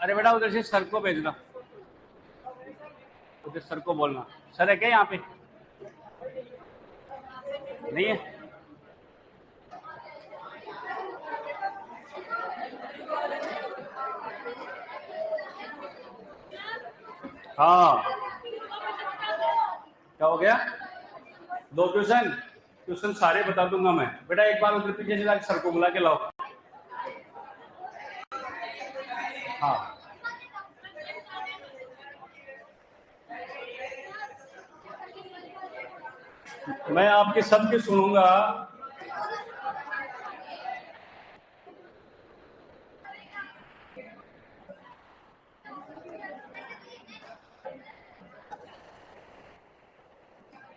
अरे बेटा उधर से सर को भेजना, उधर सर को बोलना। सर है क्या यहाँ पे? नहीं है? हाँ, क्या हो गया? 2 ट्यूशन सारे बता दूंगा मैं। बेटा एक बार उधर पीछे से जाकर सर को बुला के लाओ। हाँ, मैं आपके सबकी सुनूंगा।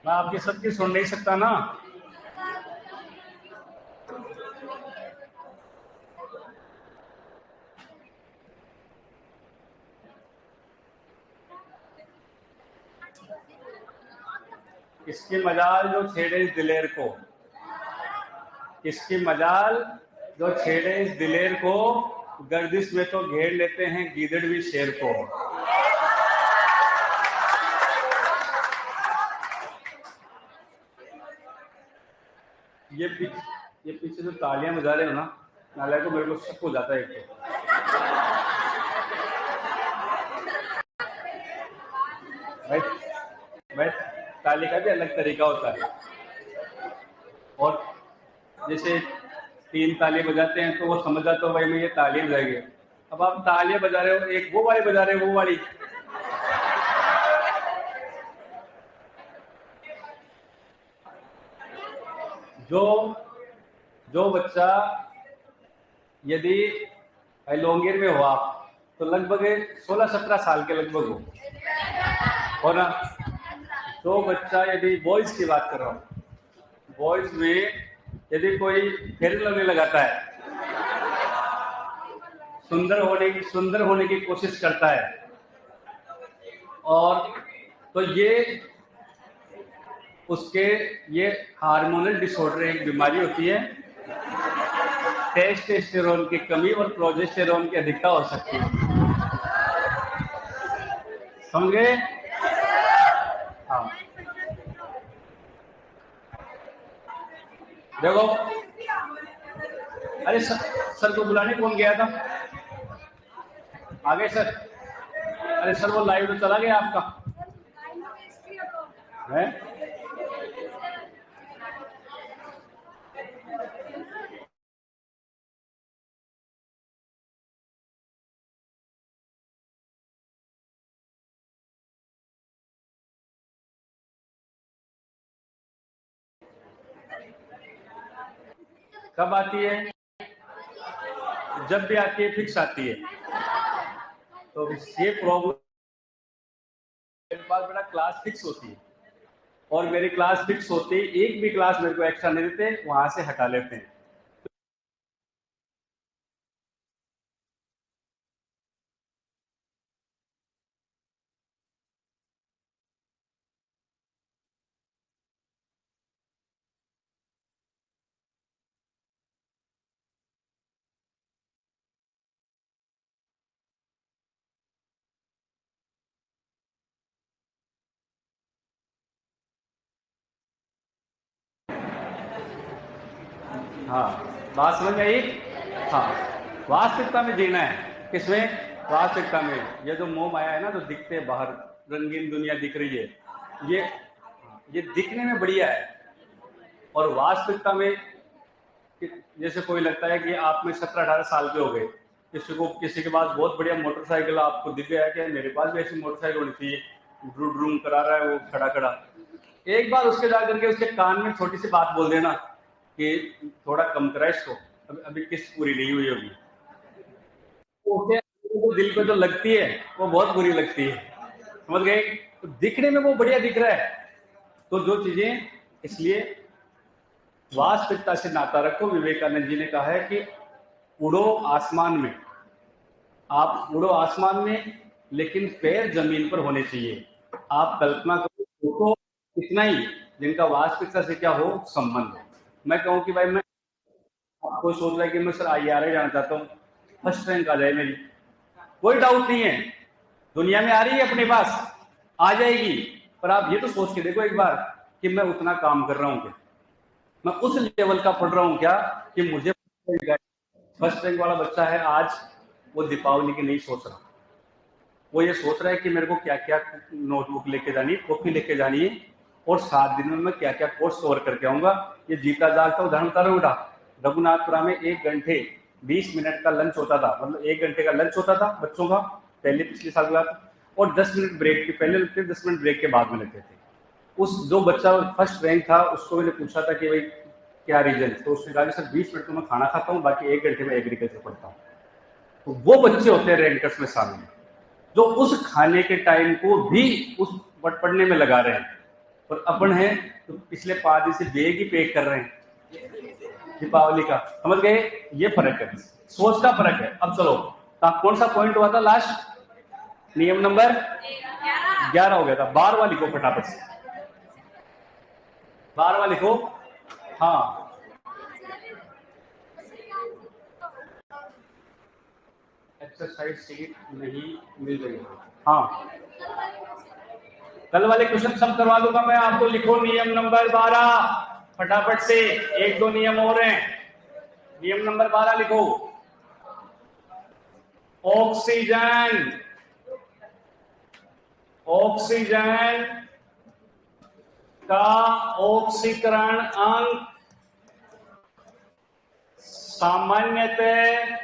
मैं आपकी सबकी सुन नहीं सकता ना। इसकी मजाल जो छेड़े इस दिलेर को, इसकी मजाल जो छेड़े इस दिलेर को, गर्दिश में तो घेर लेते हैं गीदड़ भी शेर को। ये पीछे जो तालियां बजा रहे हो ना, नाले को मेरे को शक हो जाता है एक तो। भाई ताली का भी अलग तरीका होता है। और जैसे 3 तालियां बजाते हैं तो वो समझ जाता हो भाई मैं ये तालियां बजाएंगे। अब आप तालियां बजा रहे हो, एक वो वाली बजा रहे हो, वो वाली। जो बच्चा यदि लोंगेर में हो आप, तो लगभग 16-17 साल के लगभग हो ना। जो बच्चा, यदि बॉयज की बात कर रहा हूँ, बॉयज में यदि कोई फेयर लवली लगाता है, सुंदर होने की कोशिश करता है, और तो ये हार्मोनल डिसऑर्डर एक बीमारी होती है। टेस्टोस्टेरोन की कमी और प्रोजेस्टेरोन की अधिकता हो सकती है। समझ गए? हाँ, देखो, अरे सर को बुलाने कौन गया था? आ गए सर? अरे सर वो लाइव तो चला गया आपका है? कब आती है? जब भी आती है, फिक्स आती है। तो ये प्रॉब्लम, मेरे पास बेटा क्लास फिक्स होती है, और मेरी क्लास फिक्स होती है, एक भी क्लास मेरे को एक्स्ट्रा नहीं देते, वहां से हटा लेते हैं। हाँ, बात समझ में आई? हाँ, वास्तविकता में जीना है। किसमें? वास्तविकता में। ये जो मोह माया है ना, जो दिखते बाहर रंगीन दुनिया दिख रही है, ये दिखने में बढ़िया है, और वास्तविकता में जैसे कोई लगता है कि आप में 17-18 साल के हो गए, किसी के पास बहुत बढ़िया मोटरसाइकिल आपको दिख गया कि मेरे पास भी ऐसी मोटरसाइकिल होनी चाहिए, ड्रूम करा रहा है वो खड़ा खड़ा, एक बार उसके जा करके उसके कान में छोटी सी बात बोल देना कि थोड़ा कम करा इसको, अभी किस्त पूरी नहीं हुई होगी, ओके, तो दिल को जो लगती है वो बहुत बुरी लगती है। समझ गए? तो दिखने में वो बढ़िया दिख रहा है, तो जो चीजें, इसलिए वास्तविकता से नाता रखो। विवेकानंद जी ने कहा है कि उड़ो आसमान में, आप उड़ो आसमान में, लेकिन पैर जमीन पर होने चाहिए। आप कल्पना करो, देखो इतना ही जिनका वास्तविकता से क्या हो संबंध। मैं कहूँ कि भाई मैं, कोई सोच रहा है कि मैं सर IRA जाना चाहता हूँ, फर्स्ट रैंक आ जाए मेरी, कोई डाउट नहीं है, दुनिया में आ रही है अपने पास, आ जाएगी। पर आप ये तो सोच के देखो एक बार कि मैं उतना काम कर रहा हूं क्या, मैं उस लेवल का पढ़ रहा हूं क्या कि मुझे फर्स्ट रैंक वाला बच्चा है आज, वो दीपावली की नहीं सोच रहा, वो ये सोच रहा है कि मेरे को क्या क्या नोटबुक लेके जानी, कॉपी लेके जानी है, और 7 दिन में मैं क्या क्या कोर्स कवर करके आऊंगा। ये जीता जागता उदाहरण बता रहा हूँ बेटा। रघुनाथपुरा में 1 घंटे 20 मिनट का लंच होता था, मतलब 1 घंटे का लंच होता था बच्चों का, पहले पिछले साल की बात, और 10 मिनट ब्रेक के पहले लगते, 10 मिनट ब्रेक के बाद में लगते थे। उस जो बच्चा फर्स्ट रैंक था उसको मैंने पूछा था कि भाई क्या रीजन, तो उसने कहा कि सर 20 मिनट तो मैं खाना खाता हूँ, बाकी 1 घंटे में एग्रीकल्चर पढ़ता हूँ। तो वो बच्चे होते हैं रैंकर्स में शामिल, जो उस खाने के टाइम को भी उस पढ़ने में लगा रहे हैं। और अपन है तो पिछले 5 दिन से बैग ही पैक कर रहे हैं दीपावली का, समझ गए? ये फर्क है, सोच का फर्क है। अब चलो, कौन सा पॉइंट हुआ था लास्ट? नियम नंबर 11 हो गया था। 12वां लिखो फटाफट से, 12वां लिखो। हाँ, एक्सरसाइज शीट नहीं मिल रही है। हाँ, कल वाले क्वेश्चन सब करवा दूंगा मैं आपको। लिखो नियम नंबर 12 फटाफट से, 1-2 नियम और हैं। नियम नंबर 12 लिखो। ऑक्सीजन, ऑक्सीजन का ऑक्सीकरण अंक सामान्यतः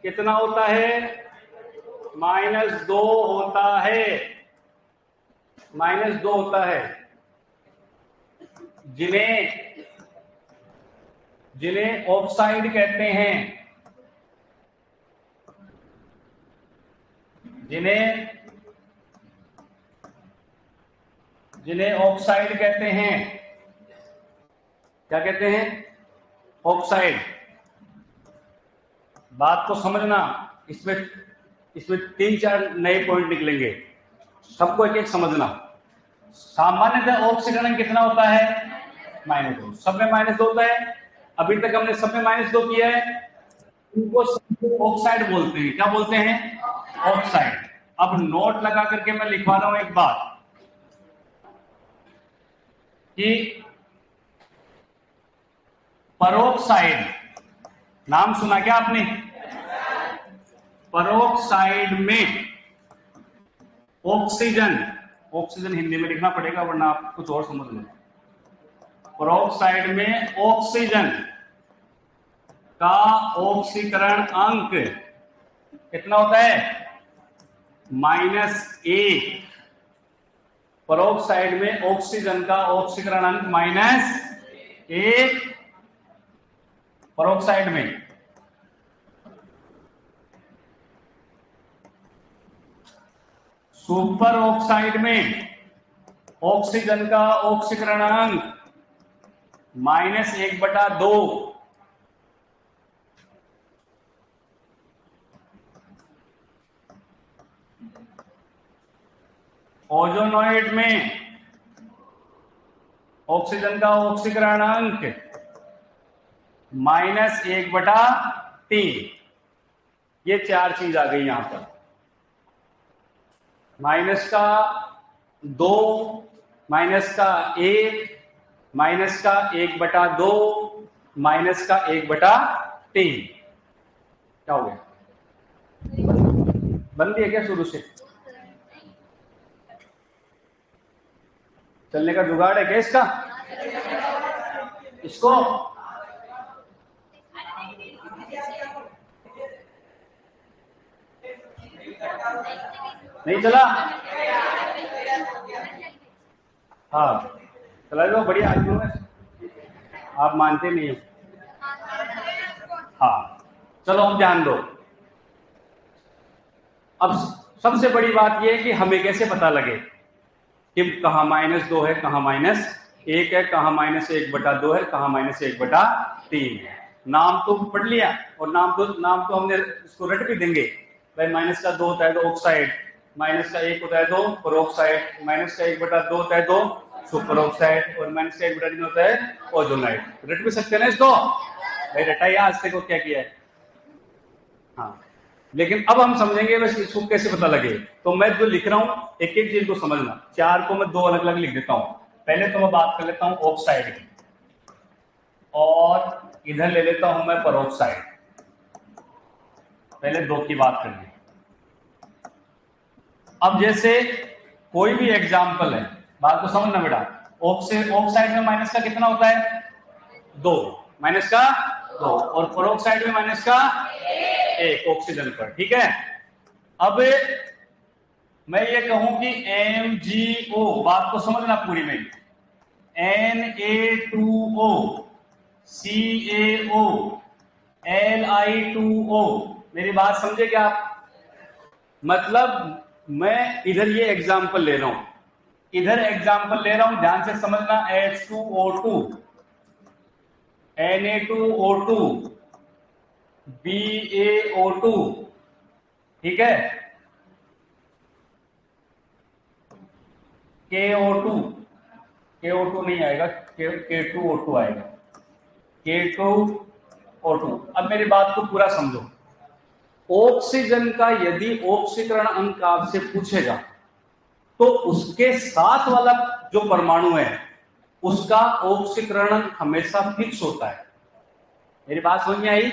कितना होता है? -2 होता है, -2 होता है। जिन्हें ऑक्साइड कहते हैं, जिन्हें ऑक्साइड कहते हैं। क्या कहते हैं? ऑक्साइड। बात को समझना, इसमें 3-4 नए पॉइंट निकलेंगे, सबको एक एक समझना। सामान्यतः ऑक्सीकरण कितना होता है? -2। सब में -2 होता है। अभी तक हमने सब में -2 किया है। उनको ऑक्साइड बोलते हैं। क्या बोलते हैं? ऑक्साइड। अब नोट लगा करके मैं लिखवा रहा हूं एक बात कि परोक्साइड, नाम सुना क्या आपने? परोक्साइड में ऑक्सीजन, ऑक्सीजन हिंदी में लिखना पड़ेगा वरना आप कुछ और समझ लें। परोक्साइड में ऑक्सीजन का ऑक्सीकरण अंक कितना होता है? -1। परोक्साइड में ऑक्सीजन का ऑक्सीकरण अंक -1 परोक्साइड में। सुपर ऑक्साइड में ऑक्सीजन का ऑक्सीकरण अंक -1/2। ओजोनॉइड में ऑक्सीजन का ऑक्सीकरण अंक -1/3। ये 4 चीज आ गई यहां पर। -2, -1, -1/2, -1/3। क्या हो गया? बंद है क्या शुरू से? चलने का जुगाड़ है क्या इसका? इसको नहीं चला? हाँ चला जाओ, बढ़िया आदमी है, आप मानते नहीं हो। हाँ चलो हम ध्यान दो। अब सबसे बड़ी बात यह है कि हमें कैसे पता लगे कि कहाँ -2 है, कहाँ -1 है, कहाँ -1/2 है, कहाँ -1/3 है। नाम तो पढ़ लिया, और नाम तो हमने इसको रट भी देंगे भाई। -2 होता है तो ऑक्साइड, -1 होता है तो परोक्साइड, -1/2 होता है तो सुपर ऑक्साइड, और -1/3 होता है ओजोनाइड। रट भी सकते हैं ना इसको भाई, रटा ही आज तक को क्या किया है। हाँ लेकिन अब हम समझेंगे बस इसको कैसे पता लगे। तो मैं जो लिख रहा हूं एक एक चीज को समझना, 4 को मैं 2 अलग अलग लिख देता हूं। पहले तो मैं बात कर लेता हूं ऑक्साइड की, और इधर ले लेता हूं मैं पेरोक्साइड। पहले 2 की बात कर ली। अब जैसे कोई भी एग्जाम्पल है, बात को समझना बेटा। ऑक्साइड में माइनस का कितना होता है? 2, माइनस का 2, और पेरोक्साइड में माइनस का 1 ऑक्सीजन पर। ठीक है, अब मैं ये कहूं कि MgO, बात को समझना पूरी में, Na2O, CaO, Li2O, मेरी बात समझे क्या आप? मतलब मैं इधर ये एग्जाम्पल ले रहा हूं, इधर एग्जाम्पल ले रहा हूं, ध्यान से समझना। H2O2, Na2O2, BaO2, ठीक है, KO2 नहीं आएगा, K2O2 आएगा, K2O2। अब मेरी बात को पूरा समझो। ऑक्सीजन का यदि ऑक्सीकरण अंक आपसे पूछेगा तो उसके साथ वाला जो परमाणु है उसका ऑक्सीकरण अंक हमेशा फिक्स होता है। मेरी बात समझ में आई?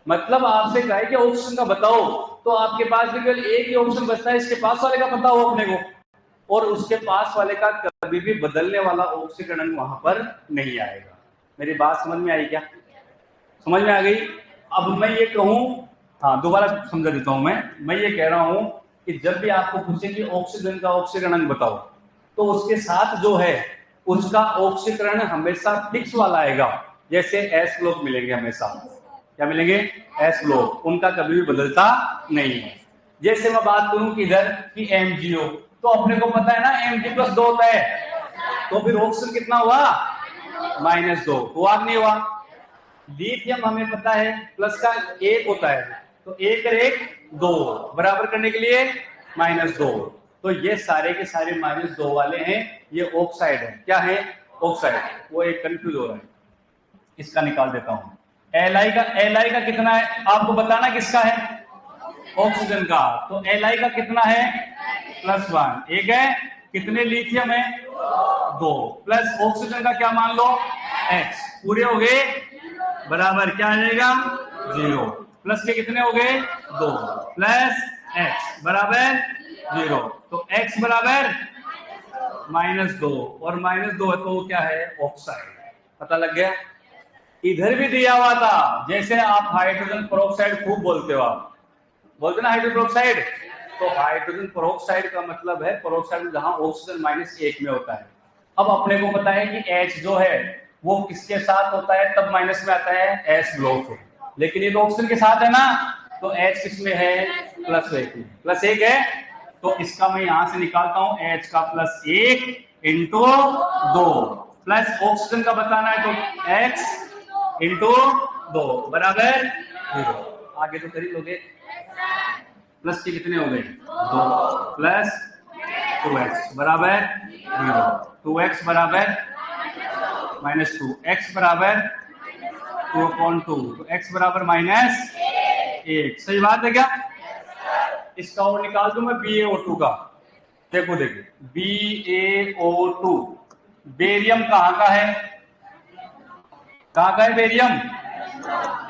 मतलब आपसे कहा है कि ऑक्सीजन का बताओ, तो आपके पास भी केवल एक ही ऑप्शन बचता है, इसके पास वाले का पता हो अपने को, और उसके पास वाले का कभी भी बदलने वाला ऑक्सीकरण वहां पर नहीं आएगा। मेरी बात समझ में आई क्या? समझ में आ गई? अब मैं ये कहूं, हाँ दोबारा समझा देता हूं। मैं ये कह रहा हूं कि जब भी आपको पूछे कि ऑक्सीजन का ऑक्सीकरण अंक बताओ, तो उसके साथ जो है उसका ऑक्सीकरण हमेशा फिक्स वाला आएगा। जैसे एस ब्लॉक मिलेंगे हमेशा, क्या मिलेंगे? एस ब्लॉक, उनका कभी भी बदलता नहीं है। जैसे मैं बात करूं कि इधर की MgO, तो अपने को पता है ना Mg+2 होता है, तो फिर ऑक्सीजन कितना हुआ? -2, हुआ नहीं हुआ? लिथियम हमें पता है प्लस का 1 होता है, तो 1 और 1 2, बराबर करने के लिए -2। तो ये सारे के सारे -2 वाले हैं, ये ऑक्साइड है। क्या है? ऑक्साइड। वो एक कंफ्यूज हो रहा है, इसका निकाल देता हूं। Li का कितना है आपको बताना, किसका है? ऑक्सीजन का। तो Li का कितना है? +1, एक है। कितने लिथियम है? 2, प्लस ऑक्सीजन का क्या मान लो? X, पूरे हो गए, बराबर क्या आ जाएगा? 0। प्लस के कितने हो गए? 2, प्लस X बराबर 0। तो X बराबर -2, और -2 है तो क्या है? ऑक्साइड। पता लग गया? इधर भी दिया हुआ था, जैसे आप हाइड्रोजन पेरोक्साइड खूब बोलते हो, आप बोलते ना हाइड्रोजन पेरोक्साइड, तो हाइड्रोजन पेरोक्साइड का मतलब है पेरोक्साइड जहां ऑक्सीजन -1 में होता है। अब अपने को पता है कि H जो है वो किसके साथ होता है तब माइनस में आता है? S ब्लॉक है। लेकिन ये तो ऑक्सीजन के साथ है ना, तो H किस में है? +1 में। +1 है, तो इसका मैं यहां से निकालता हूं H का +1 × 2, प्लस ऑक्सीजन का बताना है तो X × 2 बराबर 0। आगे तो कर ही लोगे। प्लस के कितने हो गए? 2, प्लस 2x बराबर 0, 2x बराबर -2, x बराबर 2/2, तो x बराबर -1। सही बात है क्या? इसका और निकाल दूं मैं BaO2 का। देखो BaO2, बेरियम कहाँ का है? कहाँ का है बेरियम?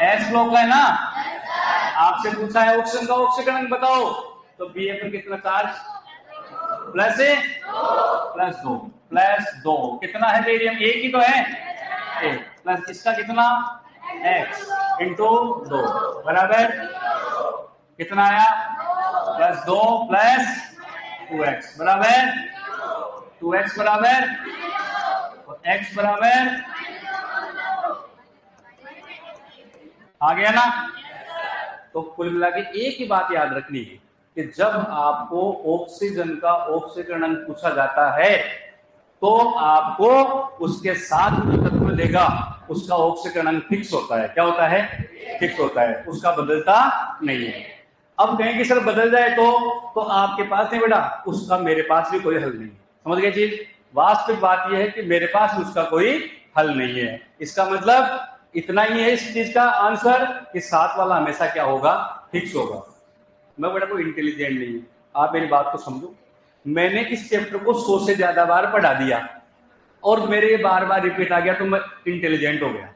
S ब्लॉक का है ना। आपसे पूछा है ऑक्सीजन का ऑक्सीकरण बताओ, तो Ba पर कितना चार्ज? +2 कितना है बेरियम? एक ही तो है, 1, प्लस इसका कितना? X × 2 बराबर कितना आया? +2 प्लस 2x बराबर 2x बराबर, और x बराबर आ गया ना। तो कुल मिला के एक ही बात याद रखनी है कि जब आपको ऑक्सीजन का ऑक्सीकरण अंक पूछा जाता है तो आपको उसके साथ जो तत्व देगा उसका ऑक्सीकरण अंक फिक्स होता है। क्या होता है? फिक्स होता है, उसका बदलता नहीं है। अब कहें कि सर बदल जाए तो आपके पास नहीं बेटा, उसका मेरे पास भी कोई हल नहीं। समझ गए चीज? वास्तविक बात यह है कि मेरे पास भी उसका कोई हल नहीं है। इसका मतलब इतना ही है इस चीज का आंसर कि साथ वाला हमेशा क्या होगा? फिक्स होगा। मैं बड़ा कोई इंटेलिजेंट नहीं हूँ, आप मेरी बात को समझो। मैंने इस चैप्टर को 100 से ज्यादा बार पढ़ा दिया और मेरे बार बार रिपीट आ गया तो मैं इंटेलिजेंट हो गया।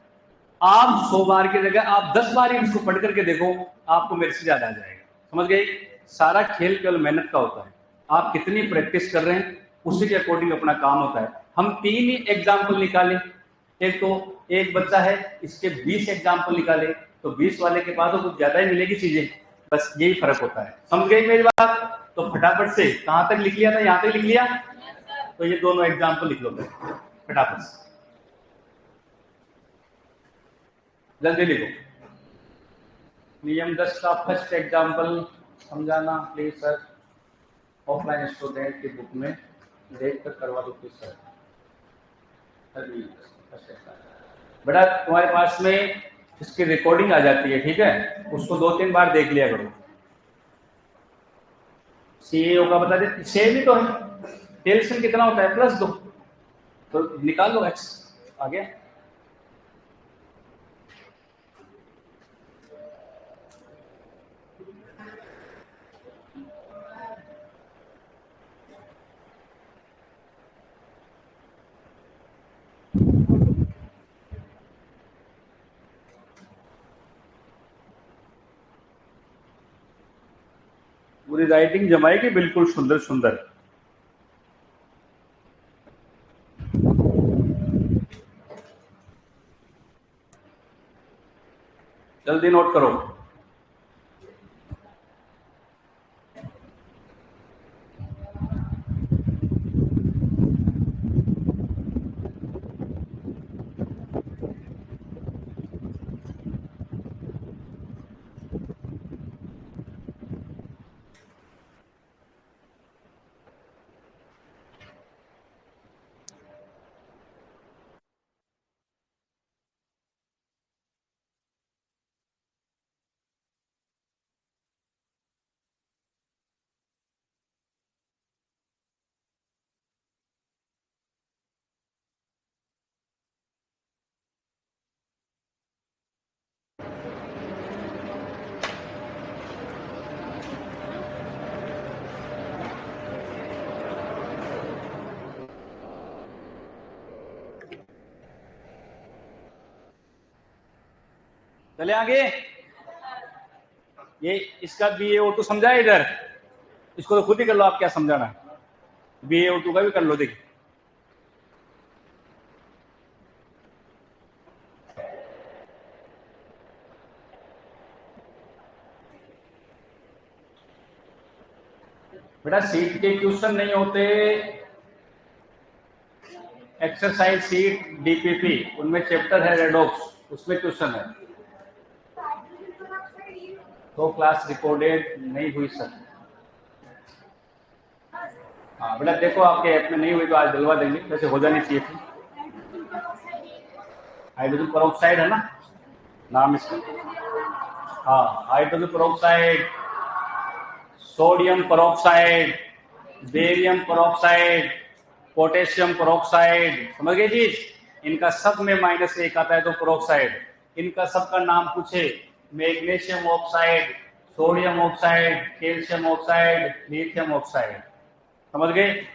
आप 100 बार की जगह आप 10 बार ही इसको पढ़ करके देखो, आपको मेरे से ज्यादा आ जाएगा। समझ गए? सारा खेल केवल मेहनत का होता है, आप कितनी प्रैक्टिस कर रहे हैं उसी के अकॉर्डिंग अपना काम होता है। हम 3 ही एग्जाम्पल निकाले, एक तो एक बच्चा है, इसके 20 एग्जाम्पल निकाले तो 20 वाले के पास तो कुछ ज्यादा ही मिलेगी चीजें, बस यही फर्क होता है। समझ गई मेरी बात? तो फटाफट से कहां तक लिख लिया था? यहां तक लिख लिया, तो ये दोनों एग्जाम्पल लिख लो फटाफट से, जल्दी लिखो। नियम 10 का फर्स्ट एग्जाम्पल समझाना प्लीज सर, ऑफलाइन स्टूडेंट की बुक में देख कर करवा दो प्लीज सर। बेटा तुम्हारे पास में इसकी रिकॉर्डिंग आ जाती है, ठीक है, उसको 2-3 बार देख लिया करो। सीएओ का बता दे, सेम ही तो है, एलसीएम कितना होता है +2, तो निकाल लो एक्स, आ गया। पूरी राइटिंग जमाएगी बिल्कुल सुंदर सुंदर। जल्दी नोट करो। चले आगे। ये इसका BaO2 समझा है इधर, इसको तो खुद ही कर लो, आप क्या समझाना है। BaO2 का भी कर लो, देखिए बेटा, सीट के क्वेश्चन नहीं होते, एक्सरसाइज सीट DPP उनमें चैप्टर है रेडॉक्स, उसमें क्वेश्चन है। तो क्लास रिकॉर्डेड नहीं हुई सर। हाँ बेटा देखो, आपके ऐप में नहीं हुई तो आज दिलवा देंगे, वैसे हो जानी चाहिए थी। हाइड्रोजन पेरोक्साइड है ना नाम इसका। हाँ, hydrogen peroxide, sodium peroxide, barium peroxide, potassium peroxide, समझ गए चीज? इनका सब में -1 आता है तो पेरोक्साइड। इनका सबका नाम पूछे, magnesium oxide, sodium oxide, calcium oxide, lithium oxide, समझ गए?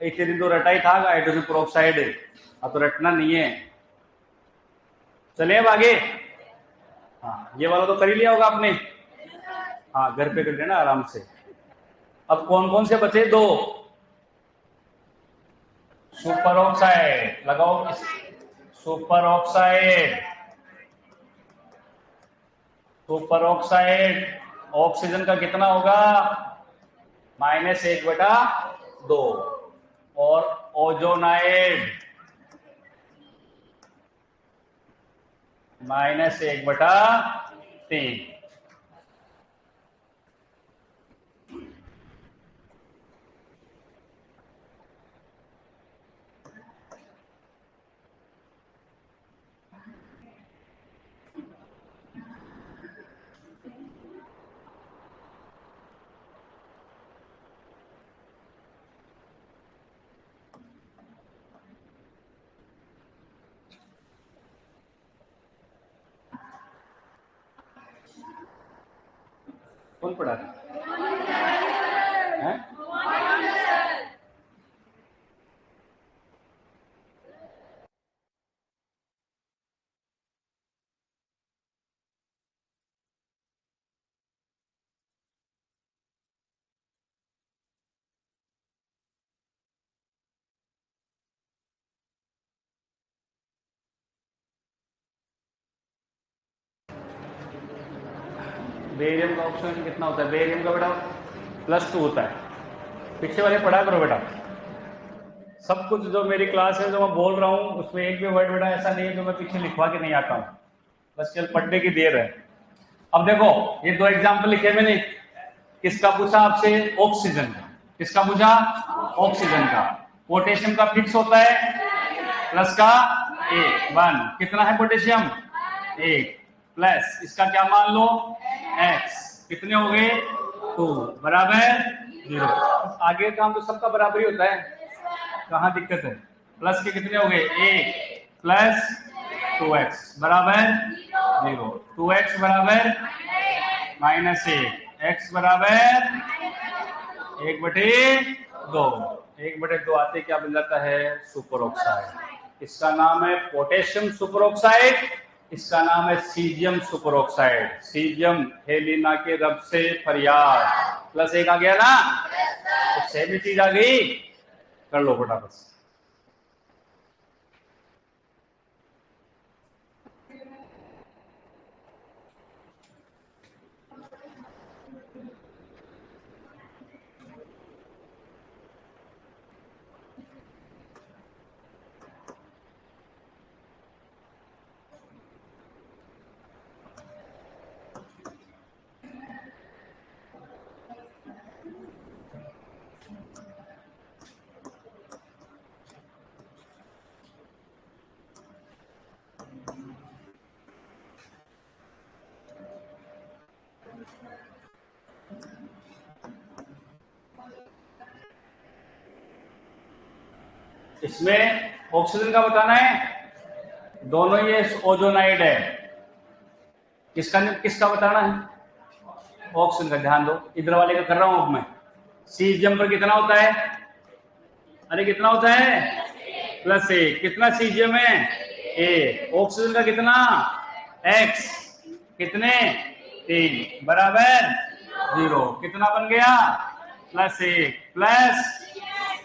इतने दिन तो रटा ही था हाइड्रोजन पेरोक्साइड, अब तो रटना नहीं है। चले अब आगे। हाँ, ये वाला तो कर ही लिया होगा आपने। हाँ, घर पे कर लेना आराम से। अब कौन कौन से बचे? 2 सुपर ऑक्साइड लगाओ, super oxide, super oxide oxygen का कितना होगा? -1/2। और ओजोनाइड -1/3। कौन पढ़ा रहा है? बेरियम का ऑक्सीजन कितना होता है? बेरियम का बेटा +2 होता है। पीछे वाले पढ़ा करो बेटा, सब कुछ जो मेरी क्लास है जो मैं बोल रहा हूँ उसमें एक भी वर्ड बेटा ऐसा नहीं है जो मैं पीछे लिखवा के नहीं आता हूँ, बस केवल पढ़ने की देर है। अब देखो ये 2 एग्जाम्पल लिखे मैंने, किसका पूछा आपसे? ऑक्सीजन का। किसका पूछा? ऑक्सीजन का। पोटेशियम का फिक्स होता है प्लस का 1 कितना है पोटेशियम? 1 प्लस इसका क्या मान लो? x कितने हो गए? 2 बराबर 0। आगे काम तो सबका बराबर ही होता है, कहाँ दिक्कत है? प्लस के कितने हो गए? 1 प्लस 2x बराबर 0, 2x बराबर -1, x बराबर 1/2। 1/2 आते क्या बन जाता है? Super oxide. इसका नाम है पोटेशियम सुपर ऑक्साइड, इसका नाम है सीजियम सुपर ऑक्साइड। सीजियम हेलिना के रब से फरियाद, +1 आ गया ना, तो सेम ही चीज आ गई, कर लो फटाफट। इसमें ऑक्सीजन का बताना है, दोनों ये ओजोनाइड है। किसका बताना है? ऑक्सीजन का। ध्यान दो, इधर वाले का कर रहा हूं अब मैं। सीजियम पर कितना होता है? अरे कितना होता है? +1। कितना सीजियम है? 1। ऑक्सीजन का कितना? x कितने? 3 बराबर 0। कितना बन गया? +1 प्लस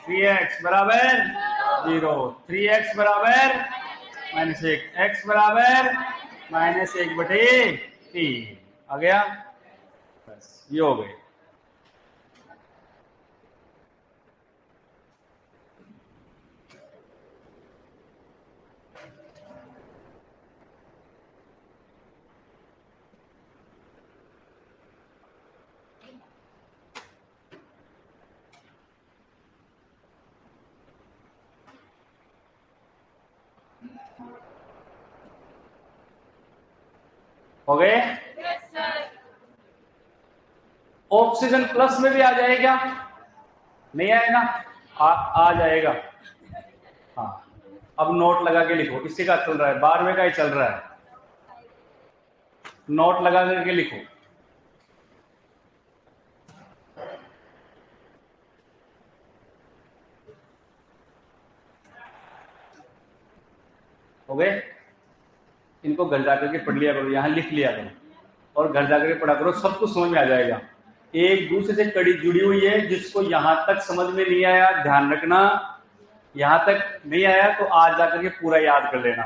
3x बराबर 0, 3x बराबर -1, x बराबर -1/3 आ गया। बस ये हो गए। हो गए? ऑक्सीजन प्लस में भी आ जाए क्या? नहीं आए ना? आ जाएगा। हाँ, अब नोट लगा के लिखो। किसी का चल रहा है? 12वें का ही चल रहा है। नोट लगा करके लिखो। हो गए? इनको घर जाकर के पढ़ लिया करो, यहाँ लिख लिया करो और घर जाकर के पढ़ा करो, सब कुछ समझ में आ जाएगा। एक दूसरे से कड़ी जुड़ी हुई है। जिसको यहां तक समझ में नहीं आया, ध्यान रखना, यहां तक नहीं आया तो आज जाकर के पूरा याद कर लेना,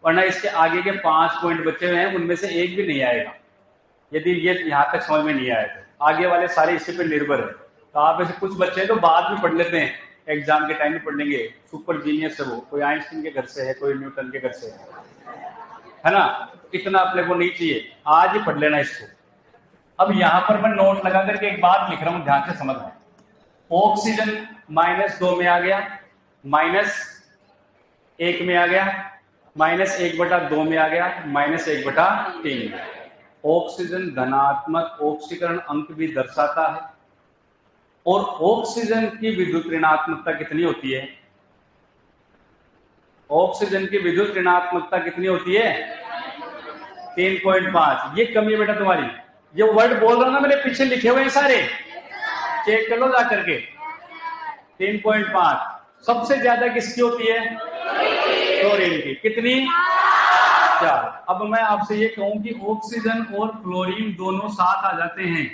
वरना इसके आगे के 5 पॉइंट बचे हुए हैं, उनमें से एक भी नहीं आएगा। यदि ये यहां तक समझ में नहीं आया तो आगे वाले सारे इसी पे निर्भर है। तो आप ऐसे कुछ बच्चे तो बाद में पढ़ लेते हैं, एग्जाम के टाइम में पढ़ लेंगे, सुपर जीनियस है वो, कोई आइंस्टीन के घर से है, कोई न्यूटन के घर से है ना। इतना अपने को नहीं चाहिए, आज ही पढ़ लेना इसको। अब यहां पर मैं नोट लगा करके एक बात लिख रहा हूं, ध्यान से समझना। ऑक्सीजन -2 में आ गया, -1 में आ गया, -1/2 में आ गया, -1/3 में। ऑक्सीजन धनात्मक ऑक्सीकरण अंक भी दर्शाता है। और ऑक्सीजन की विद्युत ऋणात्मकता कितनी होती है? ऑक्सीजन की विद्युत ऋणात्मकता कितनी होती है? 3.5। ये कमी है बेटा तुम्हारी। ये वर्ड बोल रहा हूं ना, मेरे पीछे लिखे हुए हैं सारे, चेक कर लो जा करके। 3.5 सबसे ज्यादा किसकी होती है? क्लोरीन की। कितनी? 4। अब मैं आपसे ये कहूं कि ऑक्सीजन और क्लोरीन दोनों साथ आ जाते हैं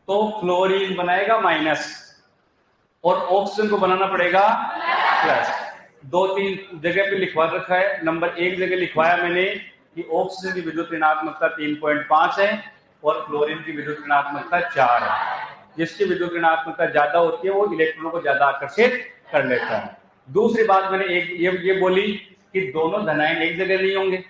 तो क्लोरीन बनाएगा माइनस और ऑक्सीजन को बनाना पड़ेगा प्लस। 2-3 जगह पे लिखवा रखा है, नंबर 1 जगह लिखवाया मैंने कि ऑक्सीजन की विद्युत ऋणात्मकता 3.5 है और फ्लोरीन की विद्युत ऋणात्मकता 4 है। जिसकी विद्युत ऋणात्मकता ज्यादा होती है वो इलेक्ट्रॉनों को ज्यादा आकर्षित कर लेता है। दूसरी बात मैंने एक ये बोली कि दोनों धनायन एक जगह नहीं होंगे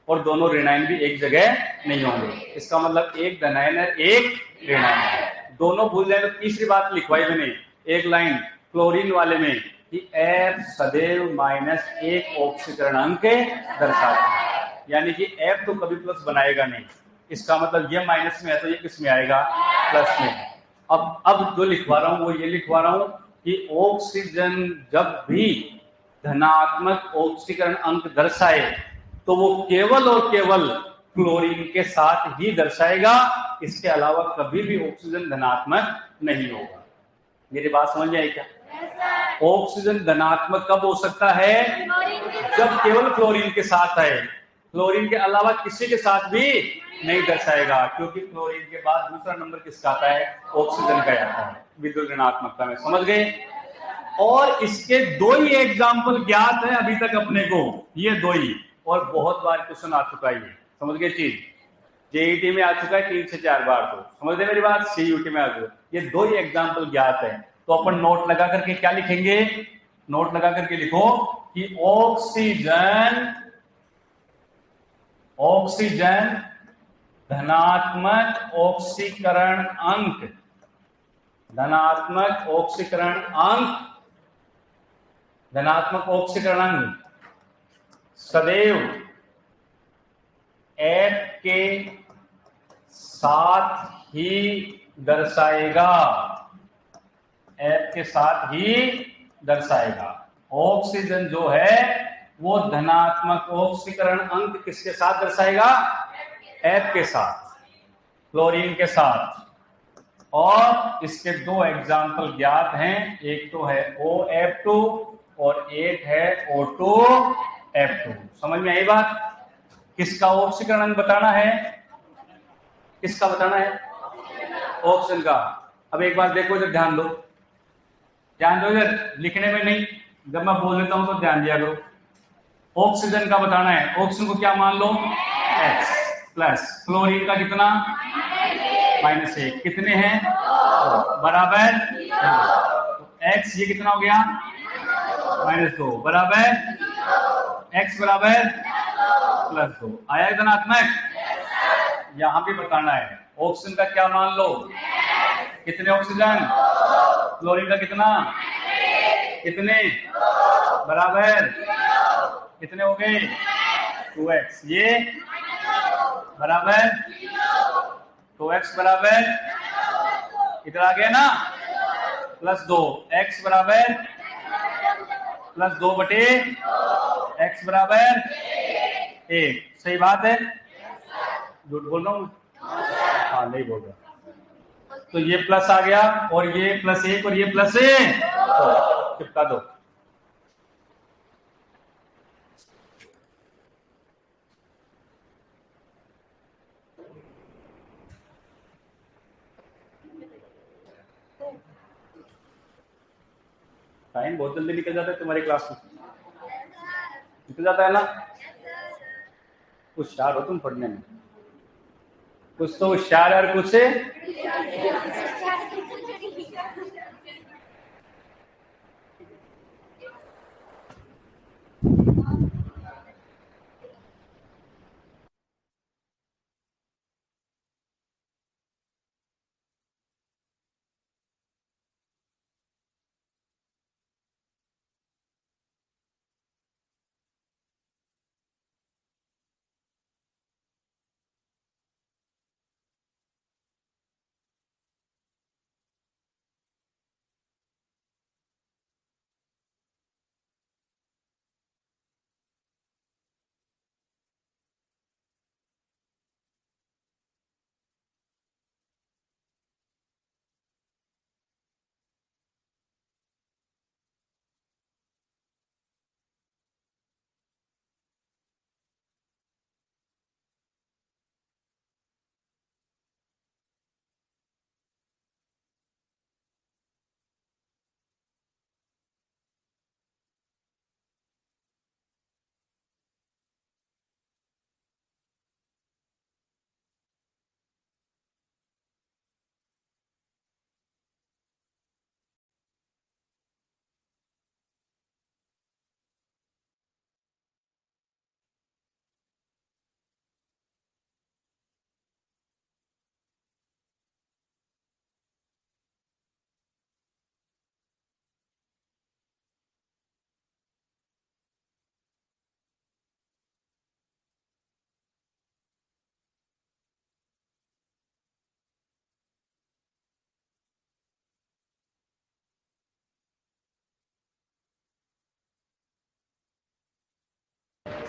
और दोनों ऋणायन भी एक जगह नहीं होंगे। इसका मतलब एक धनायन है, एक ऋणायन है। दोनों भूल जाए तो तीसरी बात लिखवाई मैंने एक लाइन फ्लोरीन वाले में कि F सदैव -1 ऑक्सीकरण अंक दर्शाता है, यानी कि F तो कभी प्लस बनाएगा नहीं। इसका मतलब ये माइनस में है तो ये किस में आएगा? प्लस में। अब जो लिखवा रहा हूं वो ये लिखवा रहा हूं कि ऑक्सीजन जब भी धनात्मक ऑक्सीकरण अंक दर्शाए तो वो केवल और केवल क्लोरीन के साथ ही दर्शाएगा, इसके अलावा कभी भी ऑक्सीजन धनात्मक नहीं होगा। मेरी बात समझ में आई क्या? ऑक्सीजन धनात्मक कब हो सकता है? जब केवल क्लोरीन के साथ है, क्लोरीन के अलावा किसी के साथ भी नहीं दर्शाएगा, क्योंकि क्लोरीन के बाद दूसरा नंबर किसका आता है? ऑक्सीजन का आता है विद्युत ऋणात्मकता में। समझ गए? और इसके दो ही एग्जाम्पल ज्ञात है अभी तक अपने को, ये दो ही, और बहुत बार क्वेश्चन आ चुका है। समझ गए चीज? जेईटी में आ चुका है 3 से 4 बार। तो समझ गए मेरी बात? सीयूटी में आ चुका, ये दो ही एग्जाम्पल ज्ञात है। तो अपन नोट लगा करके क्या लिखेंगे? नोट लगा करके लिखो कि ऑक्सीजन धनात्मक ऑक्सीकरण अंक, धनात्मक ऑक्सीकरण अंक, धनात्मक ऑक्सीकरण अंक सदैव F के साथ ही दर्शाएगा, F के साथ ही दर्शाएगा। ऑक्सीजन जो है वो धनात्मक ऑक्सीकरण अंक किसके साथ दर्शाएगा? F के साथ, क्लोरीन के साथ। और इसके दो एग्जाम्पल ज्ञात हैं, एक तो है OF2 और एक है O2F2। समझ में आई बात? किसका ऑक्सीकरण अंक बताना है? किसका बताना है? ऑक्सीजन का। अब एक बार देखो इधर, ध्यान दो, ध्यान दो इधर, लिखने में नहीं, जब मैं बोल देता हूं तो ध्यान दिया करो। ऑक्सीजन का बताना है। ऑक्सीजन को क्या मान लो? X प्लस, क्लोरीन का कितना? -1। कितने हैं? बराबर। तो X ये कितना हो गया? -2 बराबर X बराबर +2। आया धनात्मक? यहां भी बताना है ऑक्सीजन का क्या मान लो? कितने ऑक्सीजन? क्लोरीन का कितना? कितने? बराबर कितने हो गए? 2x। ये बराबर 2x बराबर इधर आ गया ना, +2। x बराबर +2 बटे x बराबर 1। सही बात है? झूठ बोल रहा हूं? हाँ, नहीं बोल रहा। तो ये प्लस आ गया और ये +1 और ये +1, तो चिपका दो। टाइम बहुत जल्दी निकल जाता है तुम्हारी क्लास में, निकल जाता है ना? होशियार हो तुम पढ़ने में, कुछ तो होशियार और कुछ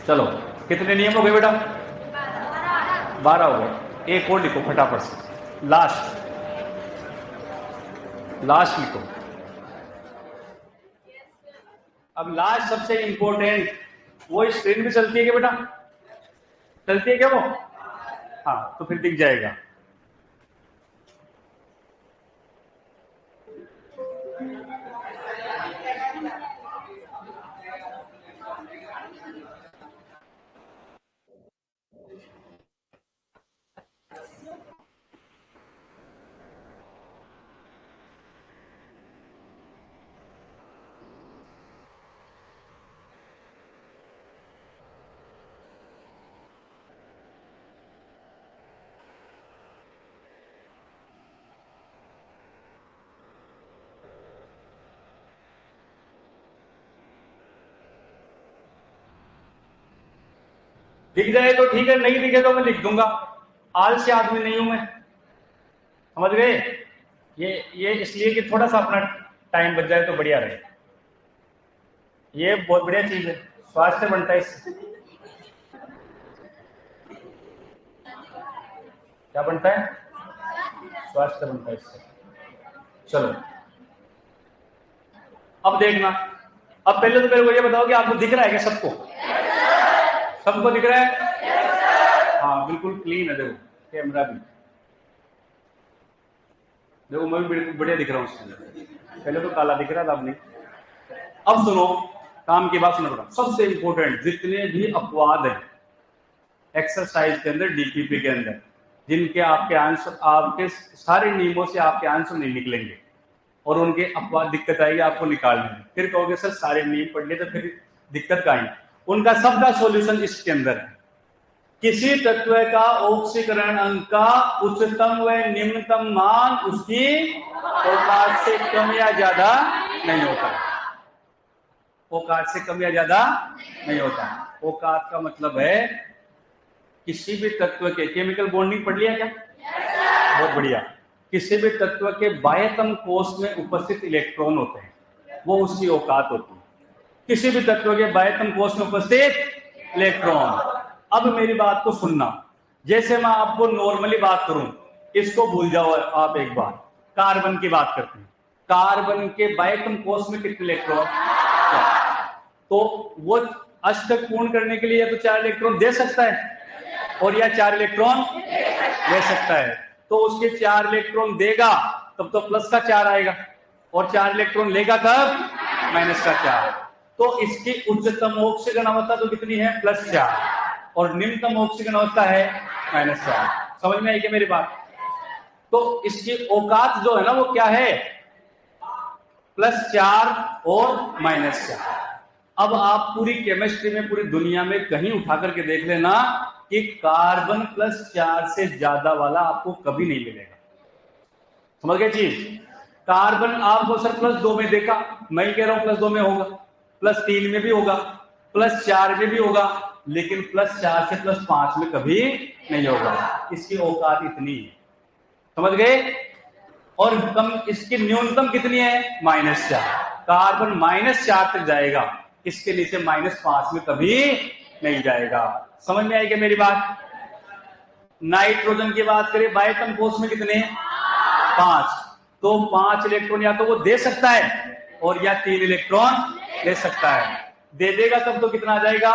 चलो कितने नियम हो गए बेटा? 12 हो गए। एक और लिखो फटाफट से, लास्ट लिखो। अब लास्ट सबसे इंपॉर्टेंट, वो स्क्रीन भी चलती है क्या बेटा? चलती है क्या वो? हाँ, तो फिर दिख जाएगा। दिख जाए तो ठीक है, नहीं दिखे तो मैं लिख दूंगा। आलसी आदमी नहीं हूं मैं, समझ गए? ये इसलिए कि थोड़ा सा अपना टाइम बच जाए तो बढ़िया रहे। ये बहुत बढ़िया चीज है, स्वास्थ्य बनता है इससे। क्या बनता है? स्वास्थ्य बनता है इससे। चलो अब देखना। अब पहले तो मेरे को ये बताओ कि आपको दिख रहा है क्या सबको? सबको दिख रहा है? हाँ बिल्कुल क्लीन है, देखो कैमरा भी, देखो मैं भी बिल्कुल बढ़िया दिख रहा हूँ उसके अंदर। पहले तो काला दिख रहा था, अब नहीं। अब सुनो, काम की बात सुनो बेटा। सबसे इंपॉर्टेंट, जितने भी अपवाद हैं एक्सरसाइज के अंदर, डीपीपी के अंदर, जिनके आपके आंसर, आपके सारे नियमों से आपके आंसर नहीं निकलेंगे और उनके अपवाद दिक्कत आएगी आपको निकालने में, फिर कहोगे सर सारे नियम पढ़ लिए तो फिर दिक्कत का आई। उनका सबका सॉल्यूशन इसके अंदर है। किसी तत्व का ऑक्सीकरण अंक का उच्चतम व निम्नतम मान उसकी औकात से कम या ज्यादा नहीं होता। औकात से कम या ज्यादा नहीं होता। औकात का मतलब है किसी भी तत्व के, केमिकल बॉन्डिंग पढ़ लिया क्या? बहुत बढ़िया। किसी भी तत्व के बाह्यतम कोष में उपस्थित इलेक्ट्रॉन होते हैं, वो उसकी औकात होती है। किसी भी तत्व के बाह्यतम कोष में उपस्थित इलेक्ट्रॉन। अब मेरी बात को सुनना, जैसे मैं आपको नॉर्मली बात करूं, इसको भूल जाओ आप एक बार। कार्बन की बात करते हैं, कार्बन के बाह्यतम कोष में कितने इलेक्ट्रॉन? तो वो अष्टक पूर्ण करने के लिए या तो 4 इलेक्ट्रॉन दे सकता है और या 4 इलेक्ट्रॉन ले सकता है। तो उसके 4 इलेक्ट्रॉन देगा तब तो प्लस का 4 आएगा, और 4 इलेक्ट्रॉन लेगा तब माइनस का 4। तो इसकी उच्चतम ऑक्सीकरण अवस्था तो कितनी है? +4, और निम्नतम ऑक्सीकरण अवस्था है -4। समझ में आई क्या मेरी बात? तो इसकी औकात जो है ना, वो क्या है? +4 और -4। अब आप पूरी केमिस्ट्री में, पूरी दुनिया में कहीं उठा करके देख लेना कि कार्बन +4 से ज्यादा वाला आपको कभी नहीं मिलेगा। समझ गए चीज? कार्बन आपको सर +2 में देखा, मैं कह रहा हूं +2 में होगा, +3 में भी होगा, +4 में भी होगा, लेकिन +4 से +5 में कभी नहीं होगा। इसकी औकात इतनी है, समझ गए? और कम, इसकी न्यूनतम कितनी है? -4। कार्बन -4 तक जाएगा, इसके नीचे -5 में कभी नहीं जाएगा। समझ में आएगी मेरी बात? नाइट्रोजन की बात करें, बाह्यतम कोष में कितने? 5। तो 5 इलेक्ट्रॉन या तो वो दे सकता है और या 3 इलेक्ट्रॉन ले सकता है। दे देगा तब तो कितना आ जाएगा?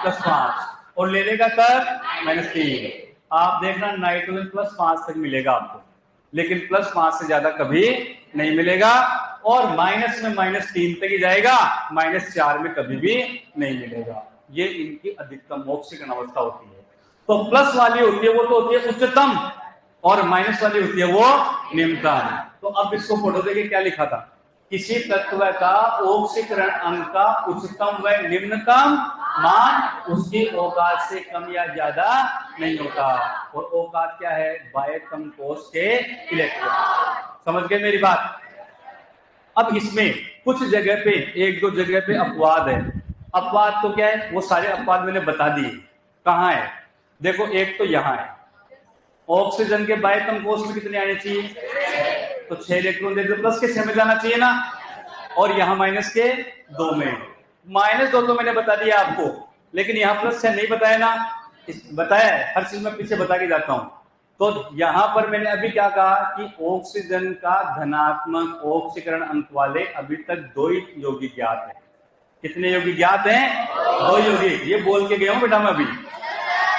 +5, और ले लेगा तब -3। आप देखना नाइट्रोजन +5 तक मिलेगा आपको, लेकिन +5 से ज्यादा कभी नहीं मिलेगा, और माइनस में -3 तक ही जाएगा, -4 में कभी भी नहीं मिलेगा। ये इनकी अधिकतम ऑक्सीकरण अवस्था होती है। तो प्लस वाली होती है वो तो होती है उच्चतम, और माइनस वाली होती है वो निम्नतम। तो अब इसको पढ़ो, देखिए क्या लिखा था। किसी तत्व का ऑक्सीकरण अंक का उच्चतम व निम्नतम मान उसकी औकात से कम या ज्यादा नहीं होता। और औकात क्या है? बाह्यतम कोष के इलेक्ट्रॉन। समझ गए मेरी बात? अब इसमें कुछ जगह पे, 1-2 जगह पे अपवाद है। अपवाद तो क्या है? वो सारे अपवाद मैंने बता दिए। कहाँ है? देखो, एक तो यहाँ है, ऑक्सीजन के बाह्यतम कोष में कितने आने चाहिए? तो 6 इलेक्ट्रॉन देते, प्लस के 6 में जाना चाहिए ना, और यहां -2 में। -2 तो मैंने बता दिया आपको, लेकिन यहाँ प्लस है नहीं बताया ना, बताया है, हर चीज में पीछे बता के जाता हूं। तो यहां पर मैंने अभी क्या कहा कि ऑक्सीजन का धनात्मक ऑक्सीकरण अंक वाले अभी तक 2 ही यौगिक ज्ञात है। कितने यौगिक ज्ञात हैं? 2 यौगिक। ये बोल के गया हूं बेटा मैं अभी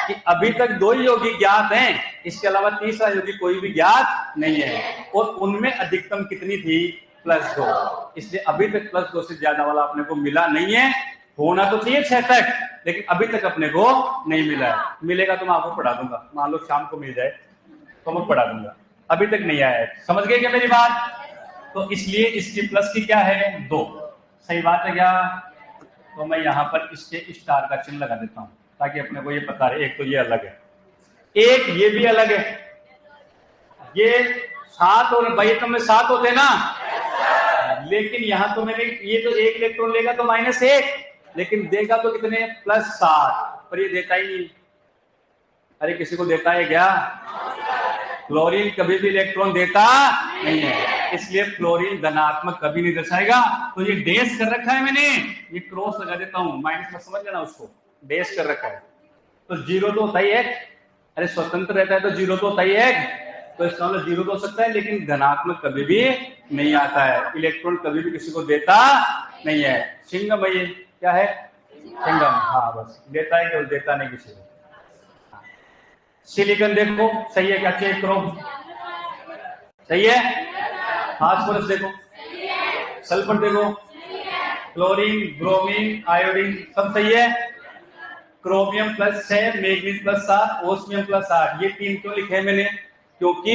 कि अभी तक 2 ही यौगिक ज्ञात हैं, इसके अलावा तीसरा यौगिक कोई भी ज्ञात नहीं है। और उनमें अधिकतम कितनी थी? +2। इसलिए अभी तक +2 से ज्यादा वाला अपने को मिला नहीं है। होना तो चाहिए 6 तक, लेकिन अभी तक अपने को नहीं मिला है। मिलेगा तो मैं आपको पढ़ा दूंगा, मान लो शाम को मिल जाए तो मैं पढ़ा दूंगा। अभी तक नहीं आया है। समझ गए क्या मेरी बात? तो इसलिए इसकी प्लस की क्या है? 2। सही बात है क्या? तो मैं यहां पर इसके स्टार का चिन्ह लगा देता हूं ताकि अपने को ये पता रहे। एक तो ये अलग है, एक ये भी अलग है। ये 7 और बाह्यतम में 7 होते ना, लेकिन यहां तो मैंने ये तो 1 इलेक्ट्रॉन लेगा तो -1, लेकिन देगा तो कितने? +7। पर ये देता ही नहीं। अरे किसी को देता है क्या? क्लोरीन कभी भी इलेक्ट्रॉन देता नहीं है, इसलिए क्लोरीन धनात्मक कभी नहीं दर्शाएगा। तो ये डैश कर रखा है मैंने, ये क्रॉस लगा देता हूं, माइनस में समझ लेना उसको, डैश कर रखा है। तो 0 तो होता ही है। अरे स्वतंत्र रहता है तो 0 तो होता ही है। तो इसका मतलब 0 तो हो सकता है, लेकिन धनात्मक कभी भी नहीं आता है। इलेक्ट्रॉन कभी भी किसी को देता नहीं है। सिंगम है ये, क्या है? सिंगम। हाँ बस, देता है केवल, देता नहीं किसी को। सिलिकॉन देखो सही है क्या? चेक करो, सही है। फास्फोरस देखो, सल्फर देखो, क्लोरीन, ब्रोमीन, आयोडीन सब सही है। Chromium +6, manganese +7, osmium +8। ये 3 क्यों लिखे हैं मैंने? क्योंकि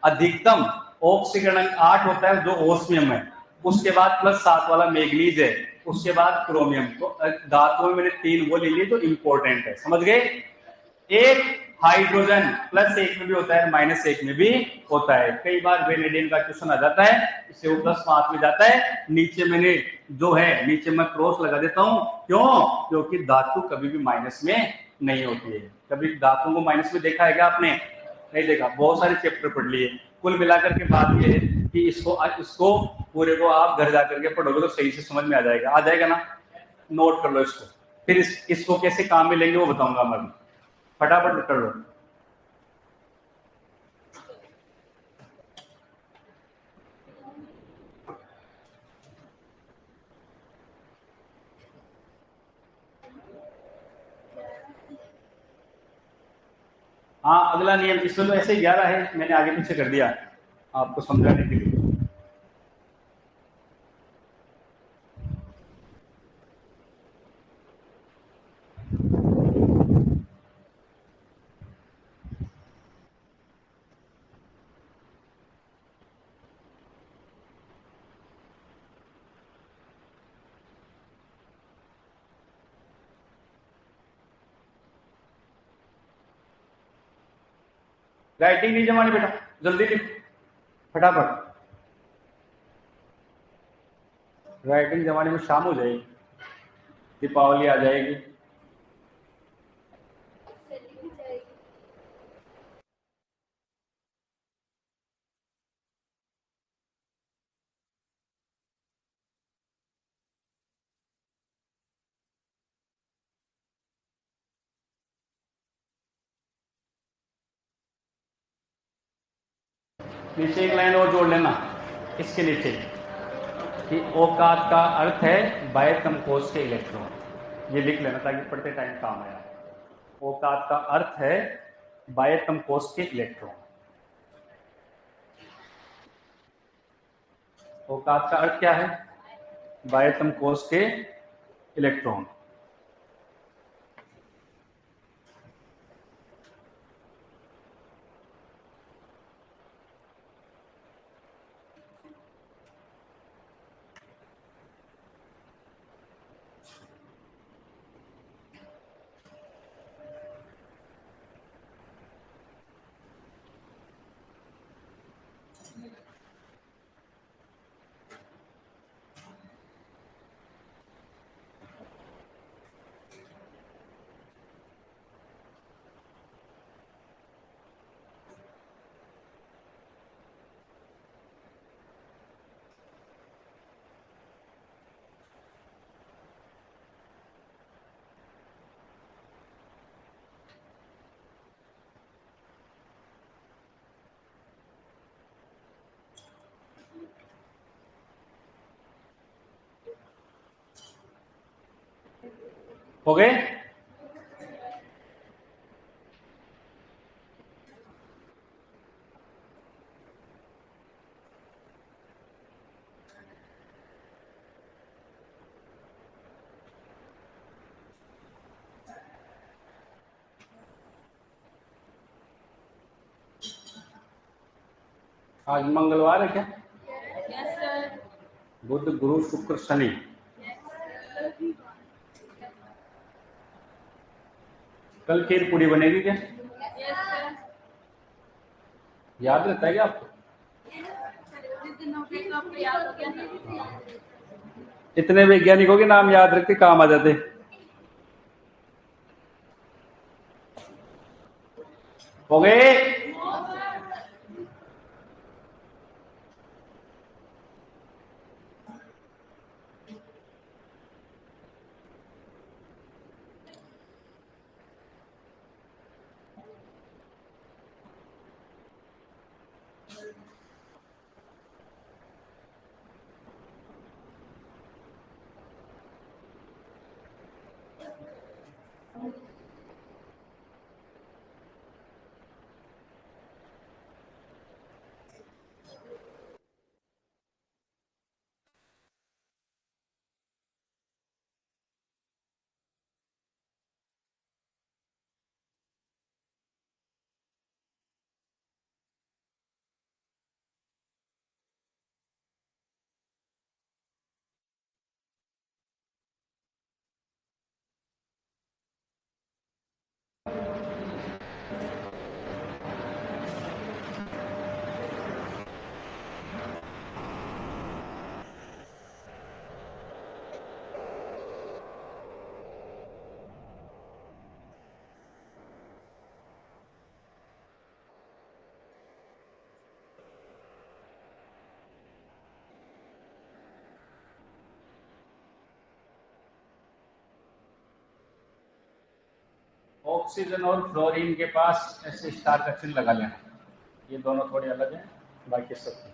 अधिकतम ऑक्सीकरण 8 होता है जो ओस्मियम है, उसके बाद +7 वाला मैग्नीज है, उसके बाद क्रोमियम। तो धातुओं में मैंने 3 वो ले लिए जो इंपॉर्टेंट है। समझ गए? एक हाइड्रोजन +1 में भी होता है, -1 में भी होता है। कई बार वेनेडियम का क्वेश्चन आ जाता है, इससे वो +5 में जाता है। नीचे मैंने जो है, नीचे मैं क्रॉस लगा देता हूं। क्यों? क्योंकि धातु कभी भी माइनस में नहीं होती है। कभी धातु को माइनस में देखा है क्या आपने? नहीं देखा। बहुत सारे चैप्टर पढ़ लिए। कुल मिलाकर के बात ये है कि इसको पूरे को आप घर जाकर के पढ़ोगे तो सही से समझ में आ जाएगा। आ जाएगा ना? नोट कर लो इसको। फिर इसको कैसे काम में लेंगे वो बताऊंगा मैं अभी। फटाफट कर लो। हाँ, अगला नियम इसमें तो ऐसे 11 है, मैंने आगे पीछे कर दिया आपको समझाने के लिए। राइटिंग नहीं जमानी बेटा, जल्दी लिख फटाफट। राइटिंग जमाने में शाम हो जाएगी, दीपावली आ जाएगी। नीचे एक लाइन और जोड़ लेना इसके नीचे कि औकात का अर्थ है बाह्यतम कोश के इलेक्ट्रॉन। ये लिख लेना ताकि पढ़ते टाइम काम आया। औकात का अर्थ है बाह्यतम कोश के इलेक्ट्रॉन। औकात का अर्थ क्या है? बाह्यतम कोश के इलेक्ट्रॉन। हो गए? आज मंगलवार है क्या? Yes sir. बुध गुरु शुक्र शनि। कल खीर पूरी बनेगी क्या? Yes sir. याद रहता है क्या आपको? जिस दिन हो गए तो आपको याद हो गया ना। इतने वैज्ञानिकों के नाम याद रख के काम आ जाते। हो गए? ऑक्सीजन और फ्लोरीन के पास ऐसे स्टार का चिन्ह लगा लेना। ये दोनों थोड़े अलग हैं, बाकी सब।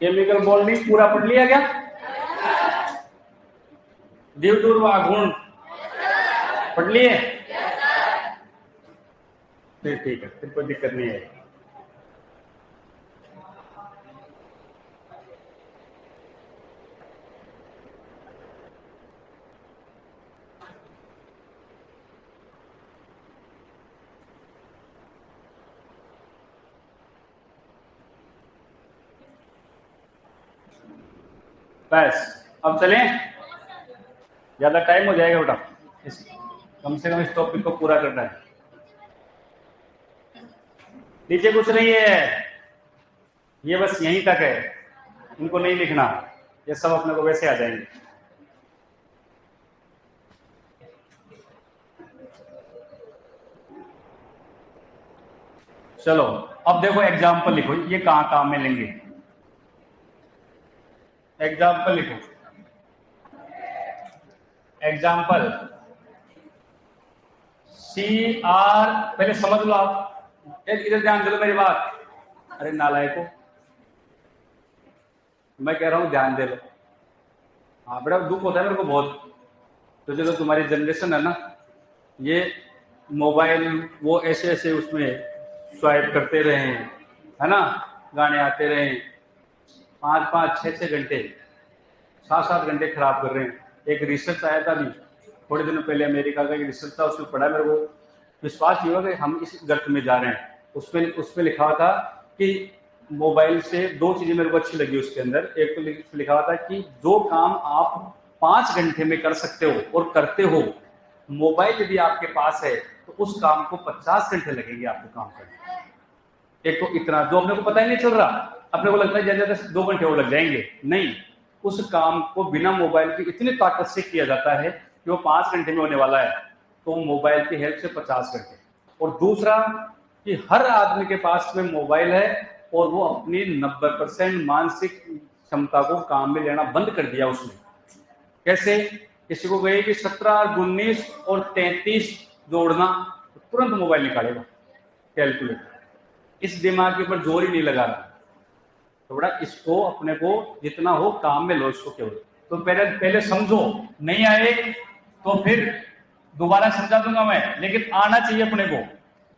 केमिकल बॉन्डिंग पूरा पढ़ लिया क्या? द्विध्रुव आघूर्ण पढ़ लिए? फिर ठीक है, फिर कोई दिक्कत नहीं है। बस अब चलें, ज्यादा टाइम हो जाएगा बेटा, कम से कम इस टॉपिक को पूरा करना है। नीचे कुछ नहीं है, ये बस यहीं तक है, इनको नहीं लिखना, ये सब अपने को वैसे आ जाएंगे। चलो अब देखो एग्जाम्पल लिखो, ये कहां काम में लेंगे। एग्जाम्पल लिखो, एग्जाम्पल CR, पहले समझ लो आप, इधर ध्यान दे लो मेरी बात। अरे नालायको, मैं कह रहा हूं ध्यान दे लो। हाँ बड़ा दुख होता है मेरे को बहुत, तो जो तुम्हारी जनरेशन है ना, ये मोबाइल वो ऐसे ऐसे उसमें स्वाइप करते रहे, है ना, गाने आते रहे, 5-5, 6-6 घंटे, 7-7 घंटे खराब कर रहे हैं। एक रिसर्च आया था अभी थोड़े दिनों पहले, अमेरिका का एक रिसर्च था, उसमें पढ़ा, मेरे को विश्वास नहीं होगा कि हम इस गर्त में जा रहे हैं। उसमें लिखा हुआ था कि मोबाइल से दो चीजें मेरे को अच्छी लगी उसके अंदर। एक तो लिखा हुआ था कि जो काम आप 5 घंटे में कर सकते हो और करते हो, मोबाइल यदि आपके पास है तो उस काम को 50 घंटे लगेंगे आपको काम करने। एक तो इतना जो अपने को पता ही नहीं चल रहा, अपने को लगता है ज्यादा 2 घंटे और लग जाएंगे, नहीं, उस काम को बिना मोबाइल की इतनी ताकत से किया जाता है कि वो 5 घंटे में होने वाला है, तो मोबाइल की हेल्प से 50 घंटे। और दूसरा कि हर आदमी के पास में मोबाइल है और वो अपनी 90% मानसिक क्षमता को काम में लेना बंद कर दिया उसने। कैसे? किसी को कहे कि 17, 19 और 33 जोड़ना, तो तुरंत मोबाइल निकालेगा कैलकुलेटर, इस दिमाग के ऊपर जोर ही नहीं लगा रहा। तो बड़ा इसको अपने को जितना हो काम में लो इसको केवल। तो पहले समझो, नहीं आए तो फिर दोबारा समझा दूंगा मैं, लेकिन आना चाहिए अपने को।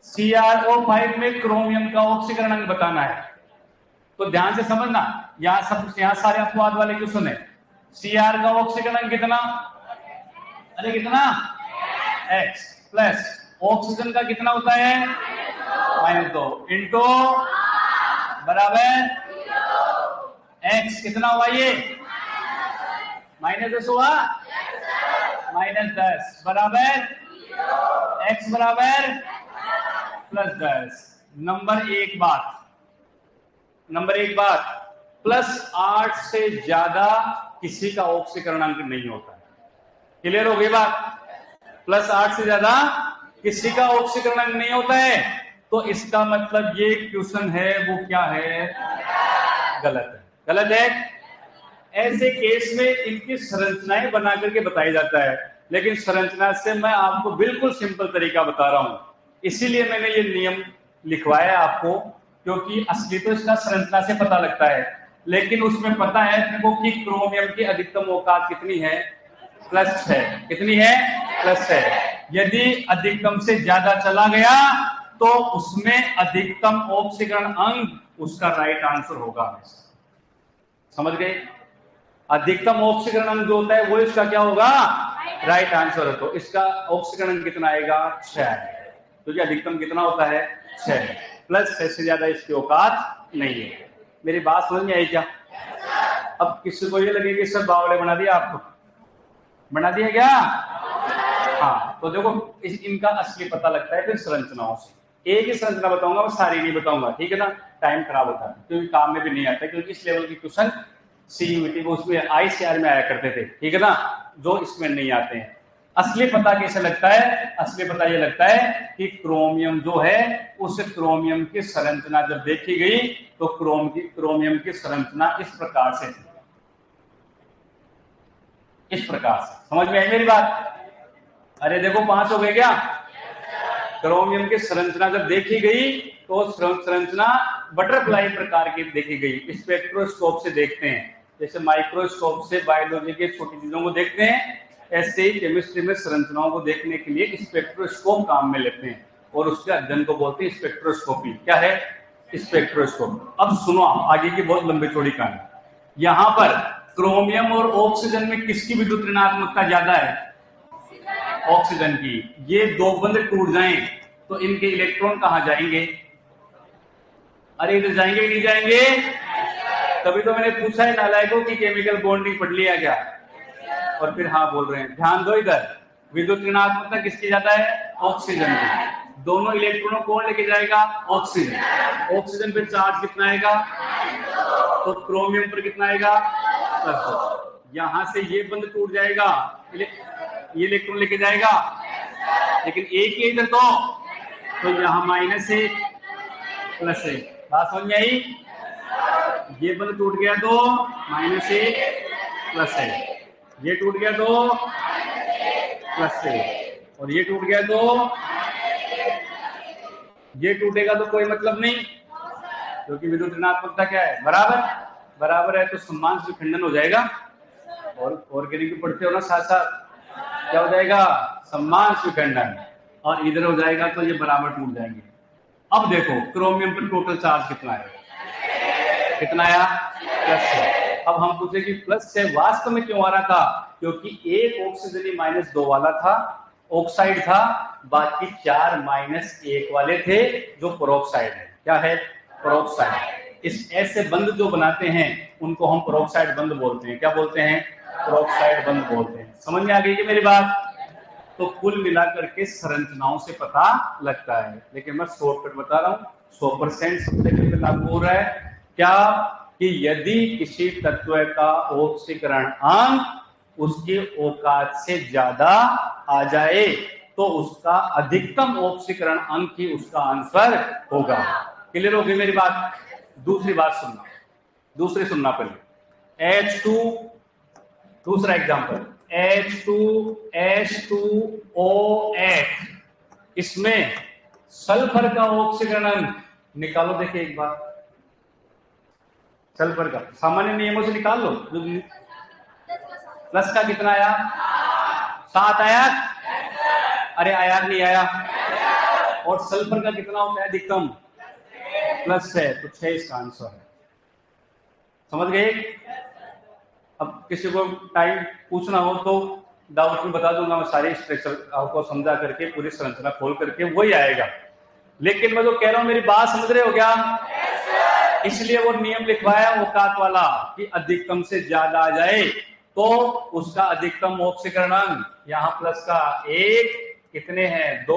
CrO5 में क्रोमियम का ऑक्सीकरण अंग बताना है, तो ध्यान से समझना। यहाँ सारे अपवाद वाले क्वेश्चन है। Cr का ऑक्सीकरण अंग कितना? अरे कितना? X प्लस ऑक्सीजन का कितना होता है? -2 इंटू बराबर X कितना हुआ ये? -10 हुआ, -10 बराबर X बराबर +10। नंबर एक बात, +8 से ज्यादा किसी का ऑक्सीकरण अंक नहीं होता है। क्लियर हो गई बात? +8 से ज्यादा किसी का ऑक्सीकरण अंक नहीं होता है, तो इसका मतलब ये क्वेश्चन है वो क्या है? गलत है। ऐसे केस में इनकी संरचनाएं बना करके बताया जाता है, लेकिन संरचना से मैं आपको बिल्कुल सिंपल तरीका बता रहा हूं, इसीलिए मैंने ये नियम लिखवाया आपको, क्योंकि असली तो इसका संरचना से पता लगता है, लेकिन उसमें पता है अपने को कि क्रोमियम की अधिकतम औकात कितनी है? +6। कितनी है? +6। यदि अधिकतम से ज्यादा चला गया तो उसमें अधिकतम ऑक्सीकरण अंग उसका राइट आंसर होगा। समझ गए? अधिकतम ऑक्सीकरण अंग जो होता है वो इसका क्या होगा? राइट आंसर है। तो इसका ऑक्सीकरण अंग कितना आएगा? 6। तो ये अधिकतम कितना होता है? 6। +6 से ज्यादा इसकी औकात नहीं है। मेरी बात समझ में आई क्या? अब किसी को ये लगे कि सर बावले बना दिया आपको, बना दिया क्या? हाँ, तो देखो इनका असली पता लगता है फिर संरचनाओं से। एक ही संरचना बताऊंगा, मैं सारी नहीं बताऊंगा, ठीक है ना? टाइम खराब होता है, क्योंकि काम में भी नहीं आता, क्योंकि इस लेवल के क्वेश्चन CUET को उसमें ICR में आया करते थे, ठीक है ना, जो इसमें नहीं आते हैं। असली पता कैसे लगता है? असली पता ये लगता है कि क्रोमियम जो है, उस क्रोमियम की संरचना जब देखी गई तो क्रोमियम की संरचना इस प्रकार से थी, इस प्रकार से। समझ में आई मेरी बात? अरे देखो 5 हो गए क्या? क्रोमियम की संरचना जब देखी गई तो संरचना बटरफ्लाई प्रकार की देखी गई। स्पेक्ट्रोस्कोप से देखते हैं, जैसे माइक्रोस्कोप से बायोलॉजी के छोटी चीजों को देखते हैं, ऐसे ही केमिस्ट्री में संरचनाओं को देखने के लिए स्पेक्ट्रोस्कोप काम में लेते हैं, और उसके अध्ययन को बोलते हैं स्पेक्ट्रोस्कोपी। क्या है? स्पेक्ट्रोस्कोप। अब सुनो आगे की बहुत लंबी चौड़ी कहानी। यहां पर क्रोमियम और ऑक्सीजन में किसकी विद्युत ऋणात्मकता ज्यादा है? ऑक्सीजन की। ये दो बंद टूट जाएं तो इनके इलेक्ट्रॉन कहां जाएंगे? अरे इधर जाएंगे नहीं जाएंगे? तभी तो मैंने पूछा है नालायकों की केमिकल बॉन्डिंग पढ़ लिया क्या? और फिर हाँ बोल रहे हैं। ध्यान दो, इधर विद्युत ऋणात्मकता किसकी ज्यादा है? ऑक्सीजन की। दोनों इलेक्ट्रॉनों कौन लेके जाएगा? ऑक्सीजन। ऑक्सीजन पे चार्ज कितना आएगा? तो क्रोमियम पर कितना आएगा? +2। यहां से ये बंद टूट जाएगा, ये इलेक्ट्रॉन लेके जाएगा, लेकिन एक ही इधर तो यहाँ -1 +1। बात समझ में आई? ये बंद टूट गया तो -1 +1, ये टूट गया तो +1, और ये टूट गया तो ये टूटेगा तो कोई मतलब नहीं, क्योंकि विद्युत ऋणात्मकता क्या है? बराबर है, तो समान विखंडन हो जाएगा। और ऑर्गेनिक पढ़ते हो ना साथ साथ, क्या हो जाएगा? समान विखंडन। और इधर हो जाएगा तो ये बराबर टूट जाएंगे। अब देखो क्रोमियम पर टोटल चार्ज कितना है? कितना आया? +6। अब हम पूछे कि +6 वास्तव में क्यों आ रहा था? क्योंकि एक ऑक्सीजन -2 वाला था, ऑक्साइड था, बाकी 4 -1 वाले थे जो पेरोक्साइड है। क्या है? पेरोक्साइड। इस ऐसे बंध जो बनाते हैं उनको हम पेरोक्साइड बंध बोलते हैं। क्या बोलते हैं? पेरोक्साइड बंध बोलते हैं। समझ में आ गई कि मेरी बात? तो कुल मिलाकर के संरचनाओं से पता लगता है, लेकिन मैं शॉर्टकट बता रहा हूँ। 100% सब जगह पे लागू हो रहा है, क्या कि यदि किसी तत्व का ऑक्सीकरण अंक उसके औकात से ज्यादा आ जाए तो उसका अधिकतम ऑक्सीकरण अंक ही उसका आंसर होगा। क्लियर होगी मेरी बात? दूसरी बात सुनना, दूसरी सुनना पहले। H2, दूसरा एग्जांपल, H2H2O8, इसमें सल्फर का ऑक्सीकरण अंक निकालो। देखिए एक बार, सल्फर का सामान्य नियमों से निकाल लो। प्लस का कितना आया? 7 आया? अरे आया नहीं आया? और सल्फर का कितना होता है अधिकतम? प्लस है, तो 6 इसका आंसर है। समझ गए? अब किसी को टाइम पूछना हो तो डाउट में बता दूंगा मैं, सारी स्ट्रक्चर आपको समझा करके पूरी संरचना खोल करके वही आएगा। लेकिन मैं तो कह रहा हूं, मेरी बात समझ रहे हो क्या? इसलिए वो नियम लिखवाया औकात वाला कि अधिकतम से ज्यादा आ जाए तो उसका अधिकतम ऑक्सीकरण अंक, यहां प्लस का 1, कितने हैं 2,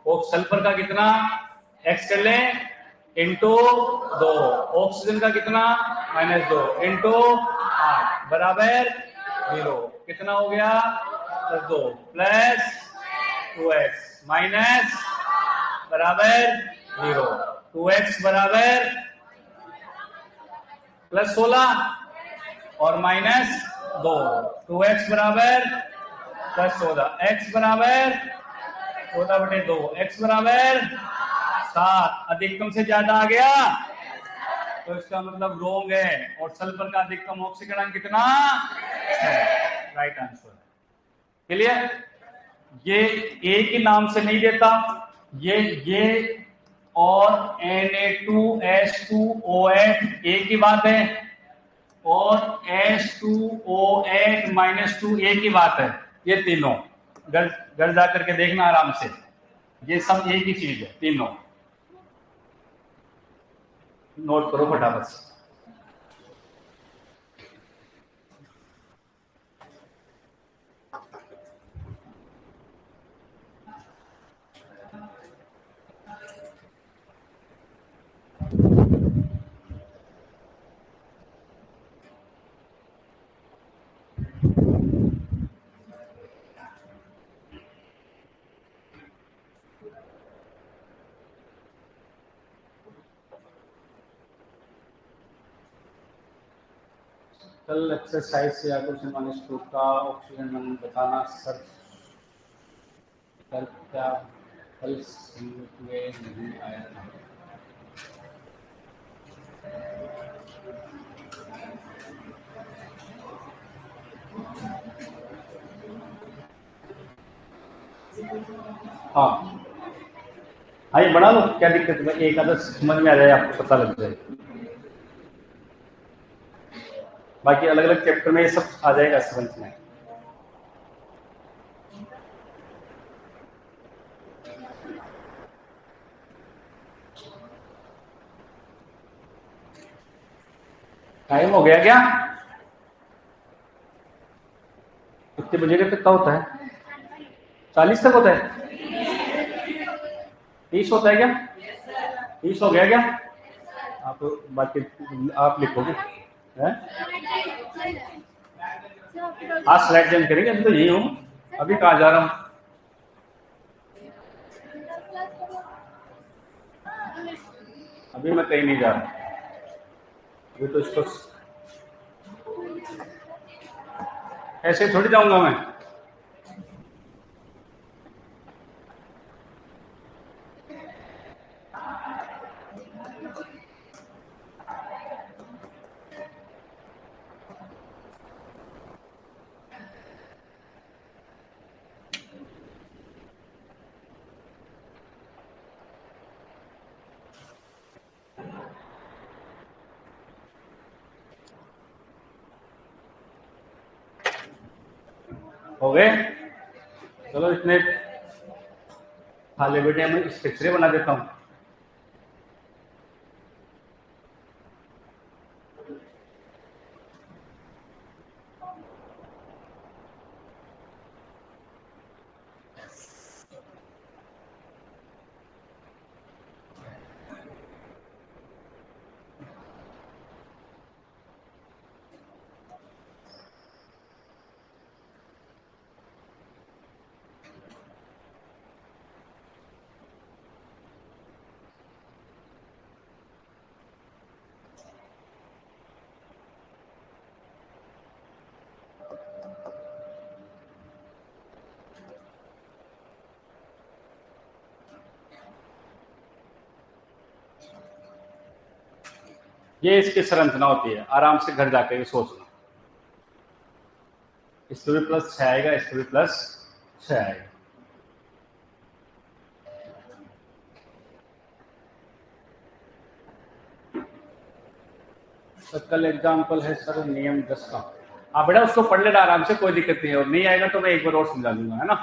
और सल्फर का कितना एक्स कर लें इंटू 2, ऑक्सीजन का कितना -2 इंटू 8 बराबर 0। कितना हो गया? +2 प्लस 2x माइनस बराबर 0। 2x बराबर +16 और -2, 2x बराबर +14, x बराबर 14/2, x बराबर 7। अधिकतम से ज्यादा आ गया तो इसका मतलब रोंग है, और सल्फर का अधिकतम ऑक्सीकरण कितना है? Right answer. क्लियर? ये एक ही नाम से नहीं देता, ये और Na2H2O8 एक ही बात है, और H2O8 -2 एक ही बात है। ये तीनों घर जा करके देखना आराम से, ये सब एक ही चीज है, तीनों नोट करो फटाफट से। कल एक्सरसाइज से या क्वेश्चन -2 का ऑक्सीजन बताना सर। कल क्या कल में नहीं आया था? हाँ आइए बना लो, क्या दिक्कत है? एक आधा समझ में आ जाए, आपको पता लग जाए। बाकी अलग अलग चैप्टर में ये सब आ जाएगा समझ में। टाइम हो गया क्या? कितने बजे तक का होता है? 40 तक होता है? 30 होता है क्या? 30 हो गया क्या? आप बाकी आप लिखोगे हैं? आज स्लाइड चेंज करेंगे, अभी तो यही हूँ, अभी कहाँ जा रहा हूँ? अभी मैं कहीं नहीं जा रहा, अभी तो इसको ऐसे थोड़ी जाऊंगा मैं। हो गए? चलो इतने खाली बेटे मैं स्ट्रक्चर बना देता हूँ। ये इसकी संरचना होती है, आराम से घर जाकर ये सोचना। इस पर भी प्लस 6 आएगा, इस पर भी प्लस 6 आएगा। तो कल एग्जाम्पल है सर नियम 10 का। हाँ बेटा उसको पढ़ लेना आराम से, कोई दिक्कत नहीं है, और नहीं आएगा तो मैं एक बार और समझा दूंगा, है ना।